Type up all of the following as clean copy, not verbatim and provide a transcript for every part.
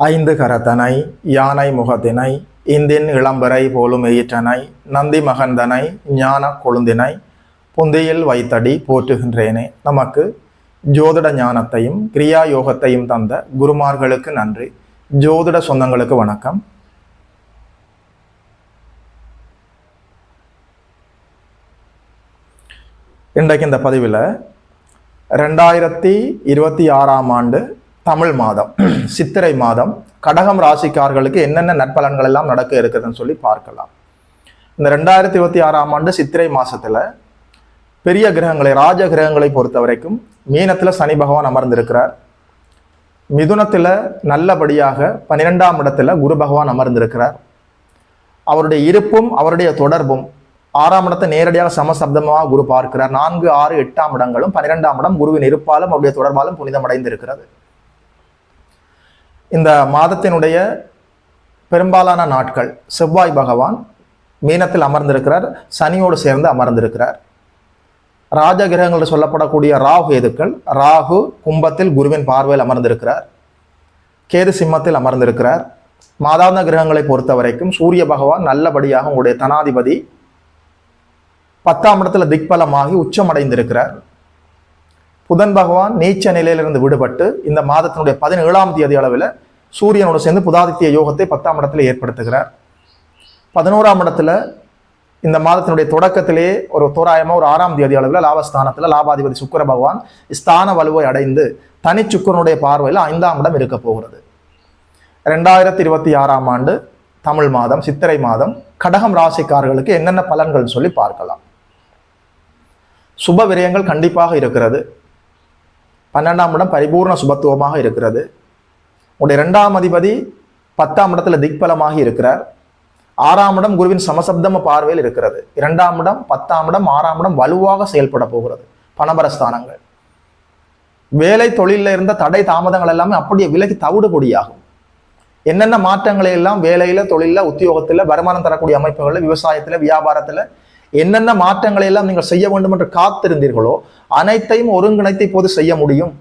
ஐந்து கரத்தனை யானை முகத்தினை இந்தின் இளம்பரை போலும் எயிற்றனை நந்தி மகந்தனை ஞான கொழுந்தினை புந்தியில் வைத்தடி போற்றுகின்றேனே. நமக்கு ஜோதிட ஞானத்தையும் கிரியா யோகத்தையும் தந்த குருமார்களுக்கு நன்றி. ஜோதிட சொந்தங்களுக்கு வணக்கம். இன்றைக்கு இந்த பதிவில் 2026ஆம் ஆண்டு தமிழ் மாதம் சித்திரை மாதம் கடகம் ராசிக்காரர்களுக்கு என்னென்ன நற்பலன்கள் எல்லாம் நடக்க இருக்குதுன்னு சொல்லி பார்க்கலாம். இந்த 2026ஆம் ஆண்டு சித்திரை மாசத்துல பெரிய கிரகங்களை ராஜ கிரகங்களை பொறுத்த வரைக்கும் மீனத்துல சனி பகவான் அமர்ந்திருக்கிறார். மிதுனத்துல நல்லபடியாக 12ஆம் இடத்துல குரு பகவான் அமர்ந்திருக்கிறார். அவருடைய இருப்பும் அவருடைய தொடர்பும் 6ஆம் இடத்தை நேரடியாக சமசப்தமாக குரு பார்க்கிறார். 4, 6, 8ஆம் இடங்களும் 12ஆம் இடம் குருவின் இருப்பாலும் அவருடைய தொடர்பாலும் புனிதமடைந்திருக்கிறது. இந்த மாதத்தினுடைய பெரும்பாலான நாட்கள் செவ்வாய் பகவான் மீனத்தில் அமர்ந்திருக்கிறார், சனியோடு சேர்ந்து அமர்ந்திருக்கிறார். ராஜ கிரகங்கள் சொல்லப்படக்கூடிய ராகு கேதுக்கள், ராகு கும்பத்தில் குருவின் பார்வையில் அமர்ந்திருக்கிறார், கேது சிம்மத்தில் அமர்ந்திருக்கிறார். மாதாந்த கிரகங்களை பொறுத்த வரைக்கும் சூரிய பகவான் நல்லபடியாக உங்களுடைய தனாதிபதி 10ஆம் இடத்துல திக்பலமாகி உச்சமடைந்திருக்கிறார். புதன் பகவான் நீச்ச நிலையிலிருந்து விடுபட்டு இந்த மாதத்தினுடைய 17ஆம் தேதி அளவில் சூரியனோடு சேர்ந்து புதாதித்ய யோகத்தை 10ஆம் இடத்துல ஏற்படுத்துகிறார். 11ஆம் இடத்துல இந்த மாதத்தினுடைய தொடக்கத்திலே ஒரு தோராயமாக ஒரு 6ஆம் தேதி அளவில் லாபஸ்தானத்தில் லாபாதிபதி சுக்கிர பகவான் ஸ்தான வலுவை அடைந்து தனி சுக்கிரனுடைய பார்வையில் 5ஆம் இடம் இருக்க போகிறது. 2026ஆம் ஆண்டு தமிழ் மாதம் சித்திரை மாதம் கடகம் ராசிக்காரர்களுக்கு என்னென்ன பலன்கள் சொல்லி பார்க்கலாம். சுப விரயங்கள் கண்டிப்பாக இருக்கிறது. 12ஆம் இடம் பரிபூர்ண சுபத்துவமாக இருக்கிறது. உடைய 2ஆம் அதிபதி 10ஆம் இடத்துல திக்பலமாகி இருக்கிறார். 6ஆம் இடம் குருவின் சமசப்தம பார்வையில் இருக்கிறது. 2ஆம் இடம் 10ஆம் இடம் 6ஆம் இடம் வலுவாக செயல்பட போகிறது. பணபரஸ்தானங்கள், வேலை தொழிலில் இருந்த தடை தாமதங்கள் எல்லாமே அப்படியே விலகி தவிடுபொடியாகும். என்னென்ன மாற்றங்களை எல்லாம் வேலையில தொழில உத்தியோகத்துல வருமானம் தரக்கூடிய அமைப்புகள்ல விவசாயத்துல வியாபாரத்துல என்னென்ன மாற்றங்களை எல்லாம் நீங்கள் செய்ய வேண்டும் என்று காத்திருந்தீர்களோ அனைத்தையும் ஒருங்கிணைத்து இப்போது செய்ய முடியும்.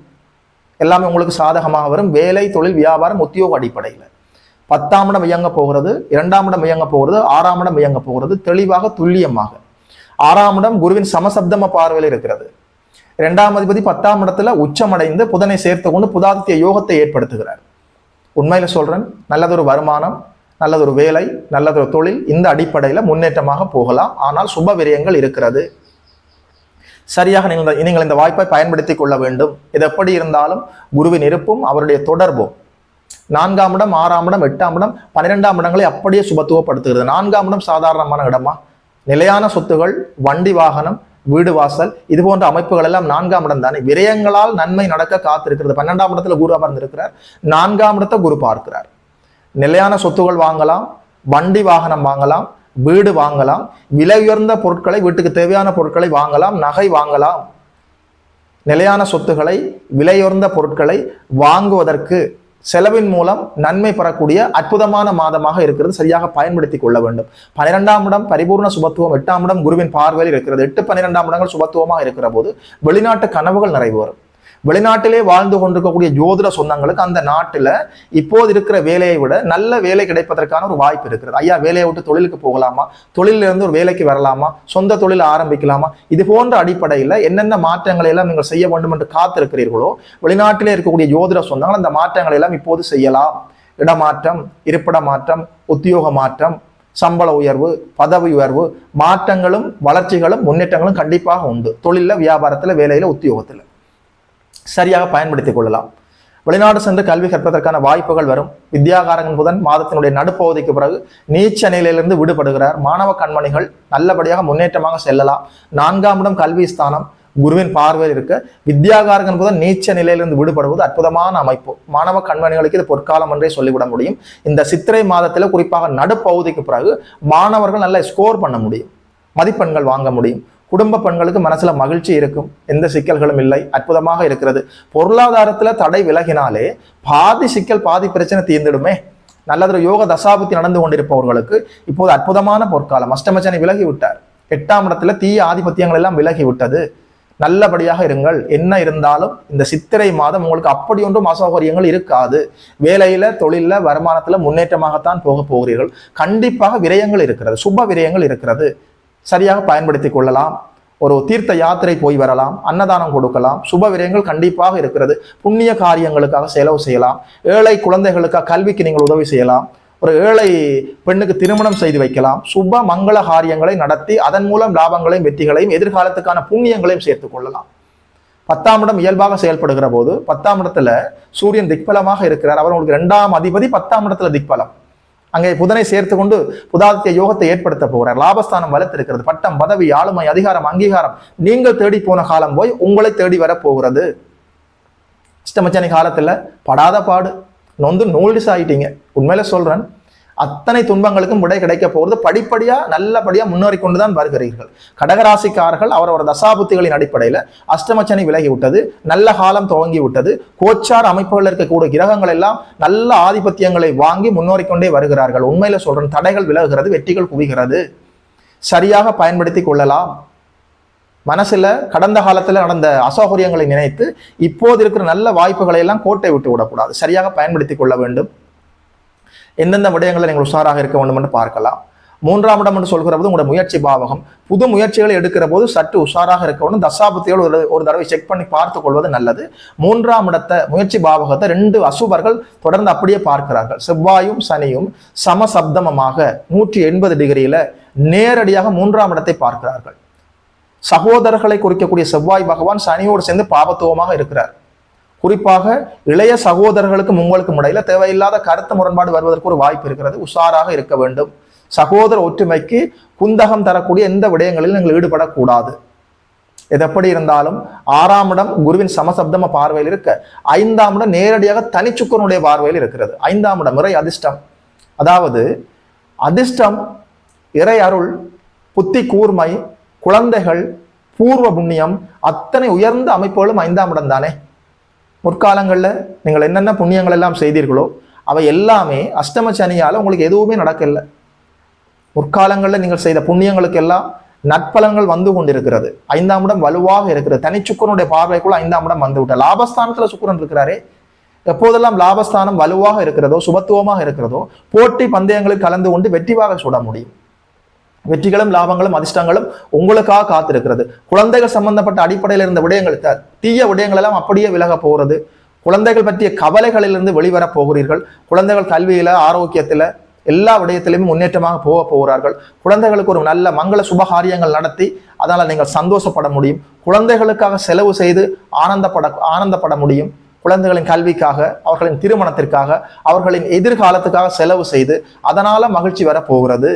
எல்லாமே உங்களுக்கு சாதகமாக வரும். வேலை தொழில் வியாபாரம் உத்தியோக அடிப்படையில் 10ஆம் இடம் இயங்க போகிறது, 2ஆம் இடம் இயங்க போகிறது, 6ஆம் இடம் இயங்க போகிறது. தெளிவாக துல்லியமாக 6ஆம் இடம் குருவின் சமசப்தம பார்வையில் இருக்கிறது. 2ஆம் அதிபதி 10ஆம் இடத்துல உச்சமடைந்து புதனை சேர்த்து கொண்டு புதாதித்ய யோகத்தை ஏற்படுத்துகிறார். உண்மையில சொல்றேன், நல்லதொரு வருமானம், நல்லதொரு வேலை, நல்லதொரு தொழில், இந்த அடிப்படையில முன்னேற்றமாக போகலாம். ஆனால் சுப விரயங்கள் இருக்கிறது. சரியாக நீங்கள் இந்த வாய்ப்பை பயன்படுத்திக் கொள்ள வேண்டும். இது எப்படி இருந்தாலும் குருவின் இருப்பும் அவருடைய தொடர்பும் 4ஆம் இடம் 6ஆம் இடம் 8ஆம் இடம் 12ஆம் இடங்களை அப்படியே சுபத்துவப்படுத்துகிறது. 4ஆம் இடம் சாதாரணமான இடமா? நிலையான சொத்துகள், வண்டி வாகனம், வீடு வாசல், இது போன்ற அமைப்புகள் எல்லாம் 4ஆம் இடம் தானே. விரயங்களால் நன்மை நடக்க காத்திருக்கிறது. 12ஆம் இடத்துல குரு அமர்ந்திருக்கிறார், 4ஆம் இடத்தை குரு பார்க்கிறார். நிலையான சொத்துகள் வாங்கலாம், வண்டி வாகனம் வாங்கலாம், வீடு வாங்கலாம், விலை உயர்ந்த பொருட்களை, வீட்டுக்கு தேவையான பொருட்களை வாங்கலாம், நகை வாங்கலாம். நிலையான சொத்துக்களை, விலையுயர்ந்த பொருட்களை வாங்குவதற்கு செலவின் மூலம் நன்மை பெறக்கூடிய அற்புதமான மாதமாக இருக்கிறது. சரியாக பயன்படுத்தி கொள்ள வேண்டும். 12ஆம் இடம் பரிபூர்ண சுபத்துவம், 8ஆம் இடம் குருவின் பார்வையில் இருக்கிறது. 8, 12ஆம் இடங்கள் சுபத்துவமாக இருக்கிற போது வெளிநாட்டு கனவுகள் நிறைவேறும். வெளிநாட்டிலே வாழ்ந்து கொண்டிருக்கக்கூடிய ஜோதிட சொந்தங்களுக்கு அந்த நாட்டில் இப்போது இருக்கிற வேலையை விட நல்ல வேலை கிடைப்பதற்கான ஒரு வாய்ப்பு இருக்கிறது. ஐயா, வேலையை விட்டு தொழிலுக்கு போகலாமா, தொழிலிருந்து ஒரு வேலைக்கு வரலாமா, சொந்த தொழில் ஆரம்பிக்கலாமா, இது போன்ற அடிப்படையில் என்னென்ன மாற்றங்களை எல்லாம் நீங்கள் செய்ய வேண்டும் என்று காத்திருக்கிறீர்களோ வெளிநாட்டிலே இருக்கக்கூடிய ஜோதிட சொந்தங்கள் அந்த மாற்றங்களை எல்லாம் இப்போது செய்யலாம். இடமாற்றம், இருப்பிட மாற்றம், உத்தியோக மாற்றம், சம்பள உயர்வு, பதவி உயர்வு, மாற்றங்களும் வளர்ச்சிகளும் முன்னேற்றங்களும் கண்டிப்பாக உண்டு. தொழிலில், வியாபாரத்தில், வேலையில், உத்தியோகத்தில் சரியாக பயன்படுத்திக் கொள்ளலாம். வெளிநாடு சென்று கல்வி கற்பதற்கான வாய்ப்புகள் வரும். வித்யாகாரகன் புதன் மாதத்தினுடைய நடுப்பகுதிக்கு பிறகு நீச்ச நிலையிலிருந்து விடுபடுகிறார். மாணவ கண்மணிகள் நல்லபடியாக முன்னேற்றமாக செல்லலாம். 4ஆம் இடம் கல்வி ஸ்தானம் குருவின் பார்வையில் இருக்க வித்யாகாரகன் புதன் நீச்ச நிலையிலிருந்து விடுபடுவது அற்புதமான அமைப்பு. மாணவ கண்மணிகளுக்கு இது பொற்காலம் என்றே சொல்லிவிட முடியும். இந்த சித்திரை மாதத்தில் குறிப்பாக நடுப்பகுதிக்கு பிறகு மாணவர்கள் நல்ல ஸ்கோர் பண்ண முடியும், மதிப்பெண்கள் வாங்க முடியும். குடும்ப பெண்களுக்கு மனசுல மகிழ்ச்சி இருக்கும், எந்த சிக்கல்களும் இல்லை, அற்புதமாக இருக்கிறது. பொருளாதாரத்துல தடை விலகினாலே பாதி சிக்கல் பாதி பிரச்சனை தீர்ந்துடுமே. நல்லதொரு யோக தசாபுத்தி நடந்து கொண்டிருப்பவர்களுக்கு இப்போது அற்புதமான பொற்காலம். அஷ்டமச்சனை விலகி விட்டார். 8ஆம் இடத்துல தீய ஆதிபத்தியங்கள் எல்லாம் விலகி விட்டது. நல்லபடியாக இருங்கள். என்ன இருந்தாலும் இந்த சித்திரை மாதம் உங்களுக்கு அப்படி ஒன்றும் அசௌகரியங்கள் இருக்காது. வேலையில, தொழில, வருமானத்துல முன்னேற்றமாகத்தான் போக போகிறீர்கள். கண்டிப்பாக விரயங்கள் இருக்கிறது, சுப விரயங்கள் இருக்கிறது. சரியாக பயன்படுத்திக் கொள்ளலாம். ஒரு தீர்த்த யாத்திரை போய் வரலாம், அன்னதானம் கொடுக்கலாம், சுப விரயங்கள் கண்டிப்பாக இருக்கிறது. புண்ணிய காரியங்களுக்காக செலவு செய்யலாம். ஏழை குழந்தைகளுக்காக கல்விக்கு நீங்கள் உதவி செய்யலாம். ஒரு ஏழை பெண்ணுக்கு திருமணம் செய்து வைக்கலாம். சுப மங்கள காரியங்களை நடத்தி அதன் மூலம் லாபங்களையும் வெற்றிகளையும் எதிர்காலத்துக்கான புண்ணியங்களையும் சேர்த்துக் கொள்ளலாம். 10ஆம் இடம் இயல்பாக செயல்படுகிற போது 10ஆம் இடத்துல சூரியன் திக்பலமாக இருக்கிறார். அவர் உங்களுக்கு 2ஆம் அதிபதி 10ஆம் இடத்துல திக்பலம். அங்கே புதனை சேர்த்து கொண்டு புதாதித்ய யோகத்தை ஏற்படுத்த போகிறார். லாபஸ்தானம் வளர்த்திருக்கிறது. பட்டம், பதவி, ஆளுமை, அதிகாரம், அங்கீகாரம் நீங்கள் தேடி போன காலம் போய் உங்களை தேடி வர போகிறது. அஷ்டமச்சனி காலத்துல படாத பாடு நொந்து நூல்டிஸ் ஆயிட்டீங்க. உண்மையில சொல்றேன், அத்தனை துன்பங்களுக்கும் விடை கிடைக்க போகிறது. படிப்படியா நல்லபடியா முன்னேறி கொண்டுதான் வருகிறீர்கள். கடகராசிக்காரர்கள் அவரவர் தசாபுத்திகளின் அடிப்படையில அஷ்டமச்சனி விலகி விட்டது, நல்ல காலம் துவங்கி விட்டது. கோச்சார் அமைப்புகள் இருக்கக்கூடிய கிரகங்கள் எல்லாம் நல்ல ஆதிபத்தியங்களை வாங்கி முன்னேறி கொண்டே வருகிறார்கள். உண்மையில சொல்றேன், தடைகள் விலகுகிறது, வெற்றிகள் குவிகிறது. சரியாக பயன்படுத்தி கொள்ளலாம். மனசுல கடந்த காலத்துல நடந்த அசௌகரியங்களை நினைத்து இப்போது இருக்கிற நல்ல வாய்ப்புகளை எல்லாம் கோட்டை விட்டு விடக்கூடாது. சரியாக பயன்படுத்தி கொள்ள வேண்டும். எந்தெந்த விடயங்களை நீங்கள் உஷாராக இருக்க வேண்டும் என்று பார்க்கலாம். 3ஆம் இடம் என்று சொல்கிற போது உங்களுடைய முயற்சி பாவகம். புது முயற்சிகளை எடுக்கிற போது சற்று உஷாராக இருக்க வேண்டும். தசாபுத்தியோடு ஒரு தடவை செக் பண்ணி பார்த்துக் கொள்வது நல்லது. 3ஆம் இடத்தை, முயற்சி பாவகத்தை 2 அசுபர்கள் தொடர்ந்து அப்படியே பார்க்கிறார்கள். செவ்வாயும் சனியும் சமசப்தமமாக 180 டிகிரியில நேரடியாக 3ஆம் இடத்தை பார்க்கிறார்கள். சகோதரர்களை குறிக்கக்கூடிய செவ்வாய் பகவான் சனியோடு சேர்ந்து பாபத்துவமாக இருக்கிறார். குறிப்பாக இளைய சகோதரர்களுக்கும் உங்களுக்கும் இடையில தேவையில்லாத கருத்து முரண்பாடு வருவதற்கு ஒரு வாய்ப்பு இருக்கிறது. உஷாராக இருக்க வேண்டும். சகோதர ஒற்றுமைக்கு குந்தகம் தரக்கூடிய எந்த விடயங்களிலும் நீங்கள் ஈடுபடக்கூடாது. எது எப்படி இருந்தாலும் 6ஆம் இடம் குருவின் சமசப்தம பார்வையில் இருக்க, 5ஆம் இடம் நேரடியாக தனிச்சுக்கரனுடைய பார்வையில் இருக்கிறது. 5ஆம் இடம் இறை அதிர்ஷ்டம். அதாவது அதிர்ஷ்டம், இறை அருள், புத்தி கூர்மை, குழந்தைகள், பூர்வ புண்ணியம், அத்தனை உயர்ந்த அமைப்புகளும் 5ஆம் இடம் தானே. முற்காலங்களில் நீங்கள் என்னென்ன புண்ணியங்கள் எல்லாம் செய்தீர்களோ அவை எல்லாமே அஷ்டம சனியால் உங்களுக்கு எதுவுமே நடக்கல. முற்காலங்களில் நீங்கள் செய்த புண்ணியங்களுக்கு எல்லாம் நற்பலன்கள் வந்து கொண்டிருக்கிறது. 5ஆம் இடம் வலுவாக இருக்கிறது. தனிச்சுக்கரனுடைய பார்வைக்குள்ள 5ஆம் இடம் வந்து விட்ட. லாபஸ்தானத்துல சுக்கிரன் இருக்கிறாரே. எப்போதெல்லாம் லாபஸ்தானம் வலுவாக இருக்கிறதோ, சுபத்துவமாக இருக்கிறதோ, போட்டி பந்தயங்களில் கலந்து கொண்டு வெற்றிவாக சுட முடியும். வெற்றிகளும் லாபங்களும் அதிர்ஷ்டங்களும் உங்களுக்காக காத்திருக்கிறது. குழந்தைகள் சம்பந்தப்பட்ட அடிப்படையில் இருந்த விடயங்கள், தீய விடயங்கள் எல்லாம் அப்படியே விலக போகிறது. குழந்தைகள் பற்றிய கவலைகளிலிருந்து வெளிவரப் போகிறீர்கள். குழந்தைகள் கல்வியில, ஆரோக்கியத்துல, எல்லா விடயத்திலுமே முன்னேற்றமாக போகிறார்கள். குழந்தைகளுக்கு ஒரு நல்ல மங்கள சுபகாரியங்கள் நடத்தி அதனால நீங்கள் சந்தோஷப்பட முடியும். குழந்தைகளுக்காக செலவு செய்து ஆனந்தப்பட முடியும். குழந்தைகளின் கல்விக்காக, அவர்களின் திருமணத்திற்காக, அவர்களின் எதிர்காலத்துக்காக செலவு செய்து அதனால மகிழ்ச்சி வர போகிறது.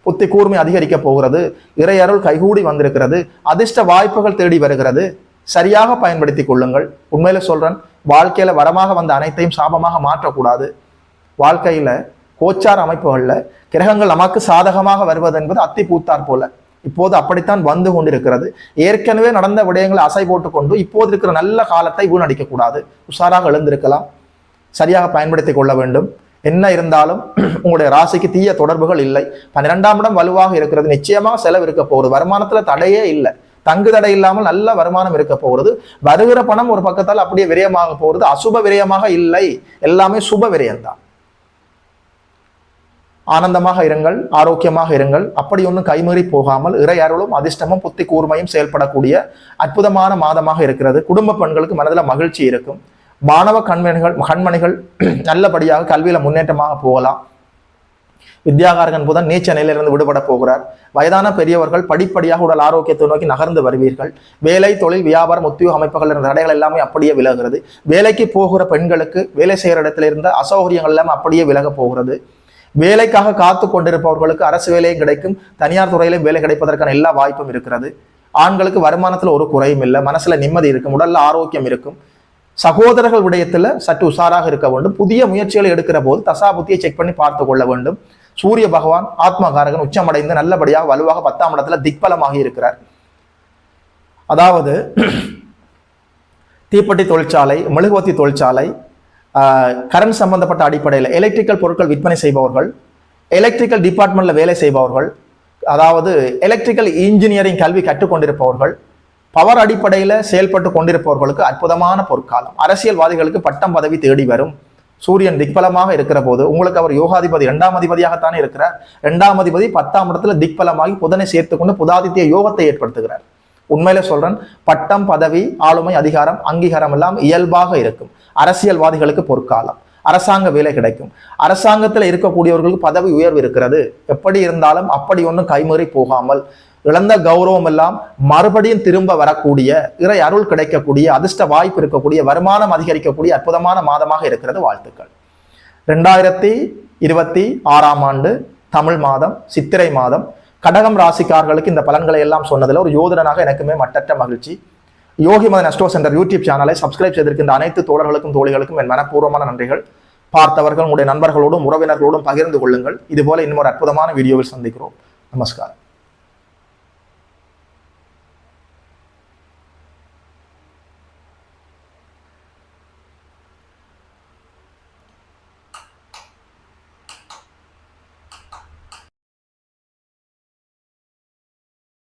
புத்தி கூர்மை அதிகரிக்க போகிறது. இறை அருள் கைகூடி வந்திருக்கிறது. அதிர்ஷ்ட வாய்ப்புகள் தேடி வருகிறது. சரியாக பயன்படுத்தி கொள்ளுங்கள். உண்மையில சொல்றேன், வாழ்க்கையில வரமாக வந்த அனைத்தையும் சாபமாக மாற்றக்கூடாது. வாழ்க்கையில கோச்சார அமைப்புகள்ல கிரகங்கள் நமக்கு சாதகமாக வருவது என்பது அத்தி பூத்தார் போல இப்போது அப்படித்தான் வந்து கொண்டிருக்கிறது. ஏற்கனவே நடந்த விடயங்களை அசை போட்டுக்கொண்டு இப்போது இருக்கிற நல்ல காலத்தை வீணடிக்க கூடாது. உஷாராக எழுந்திருக்கலாம். சரியாக பயன்படுத்தி கொள்ள வேண்டும். என்ன இருந்தாலும் உங்களுடைய ராசிக்கு தீய தொடர்புகள் இல்லை. 12ஆம் இடம் வலுவாக இருக்கிறது. நிச்சயமாக செலவு இருக்க போகிறது. வருமானத்துல தடையே இல்லை. தங்கு தடை இல்லாமல் நல்ல வருமானம் இருக்க போகிறது. வருகிற பணம் ஒரு பக்கத்தால் அப்படியே விரயமாக போகிறது. அசுப விரயமாக இல்லை, எல்லாமே சுப விரயம்தான். ஆனந்தமாக இருங்கள், ஆரோக்கியமாக இருங்கள். அப்படி ஒன்றும் கைமீறி போகாமல் இறை அருளும் அதிர்ஷ்டமும் புத்தி கூர்மையும் செயல்படக்கூடிய அற்புதமான மாதமாக இருக்கிறது. குடும்ப பெண்களுக்கு மனதில் மகிழ்ச்சி இருக்கும். மாணவ கண்மணிகள் நல்லபடியாக கல்வியில முன்னேற்றமாக போகலாம். வித்யாகாரகன் புதன் நீச்ச நிலையிலிருந்து விடுபட போகிறார். வயதான பெரியவர்கள் படிப்படியாக உடல் ஆரோக்கியத்தை நோக்கி நகர்ந்து வருவீர்கள். வேலை, தொழில், வியாபாரம், உத்தியோக அமைப்புகள் இருந்த தடைகள் எல்லாமே அப்படியே விலகுகிறது. வேலைக்கு போகிற பெண்களுக்கு வேலை செய்கிற இடத்துல இருந்த அசௌகரியங்கள் எல்லாமே அப்படியே விலக போகிறது. வேலைக்காக காத்து கொண்டிருப்பவர்களுக்கு அரசு வேலையும் கிடைக்கும். தனியார் துறையிலும் வேலை கிடைப்பதற்கான எல்லா வாய்ப்பும் இருக்கிறது. ஆண்களுக்கு வருமானத்துல ஒரு குறையும் இல்லை. மனசுல நிம்மதி இருக்கும். உடல்ல ஆரோக்கியம் இருக்கும். சகோதரர்கள் விடயத்துல சற்று உஷாராக இருக்க வேண்டும். புதிய முயற்சிகளை எடுக்கிற போது தசாபுத்தியை செக் பண்ணி பார்த்து கொள்ள வேண்டும். சூரிய பகவான் ஆத்மகாரகன் உச்சமடைந்து நல்லபடியாக வலுவாக 10ஆம் இடத்துல திக்பலமாகி இருக்கிறார். அதாவது தீப்பெட்டி தொழிற்சாலை, மெழுகுவர்த்தி தொழிற்சாலை, கரண்ட் சம்பந்தப்பட்ட அடிப்படையில் எலக்ட்ரிக்கல் பொருட்கள் விற்பனை செய்பவர்கள், எலக்ட்ரிக்கல் டிபார்ட்மெண்ட்ல வேலை செய்பவர்கள், அதாவது எலக்ட்ரிக்கல் இன்ஜினியரிங் கல்வி கற்றுக்கொண்டிருப்பவர்கள், பவர் அடிப்படையில் செயல்பட்டு கொண்டிருப்பவர்களுக்கு அற்புதமான பொற்காலம். அரசியல்வாதிகளுக்கு பட்டம் பதவி தேடி வரும். சூரியன் திக்பலமாக இருக்கிற போது உங்களுக்கு அவர் யோகாதிபதி 2ஆம் அதிபதியாகத்தானே இருக்கிறார். 2ஆம் அதிபதி 10ஆம் இடத்துல திக்பலமாகி புதனை சேர்த்துக்கொண்டு புதாதித்ய யோகத்தை ஏற்படுத்துகிறார். உண்மையில சொல்றேன், பட்டம் பதவி ஆளுமை அதிகாரம் அங்கீகாரம் எல்லாம் இயல்பாக இருக்கும். அரசியல்வாதிகளுக்கு பொற்காலம். அரசாங்க வேலை கிடைக்கும். அரசாங்கத்தில் இருக்கக்கூடியவர்களுக்கு பதவி உயர்வு இருக்கிறது. எப்படி இருந்தாலும் அப்படி ஒன்றும் கைமறி போகாமல் இழந்த கௌரவம் எல்லாம் மறுபடியும் திரும்ப வரக்கூடிய, இறை அருள் கிடைக்கக்கூடிய, அதிர்ஷ்ட வாய்ப்பு இருக்கக்கூடிய, வருமானம் அதிகரிக்கக்கூடிய அற்புதமான மாதமாக இருக்கிறது. வாழ்த்துக்கள். 2026ஆம் ஆண்டு தமிழ் மாதம் சித்திரை மாதம் கடகம் ராசிக்காரர்களுக்கு இந்த பலன்களை எல்லாம் சொன்னதில் ஒரு யோதனாக எனக்குமே மட்டற்ற மகிழ்ச்சி. யோகி மதன் அஸ்ட்ரோ சென்டர் யூடியூப் சேனலை சப்ஸ்கிரைப் செய்திருக்கின்ற அனைத்து தோழர்களுக்கும் தோழிகளுக்கும் என் மனப்பூர்வமான நன்றிகள். பார்த்தவர்கள் உங்களுடைய நண்பர்களோடும் உறவினர்களோடும் பகிர்ந்து கொள்ளுங்கள். இதுபோல இன்னும் ஒரு அற்புதமான வீடியோவில் சந்திக்கிறோம். நமஸ்காரம்.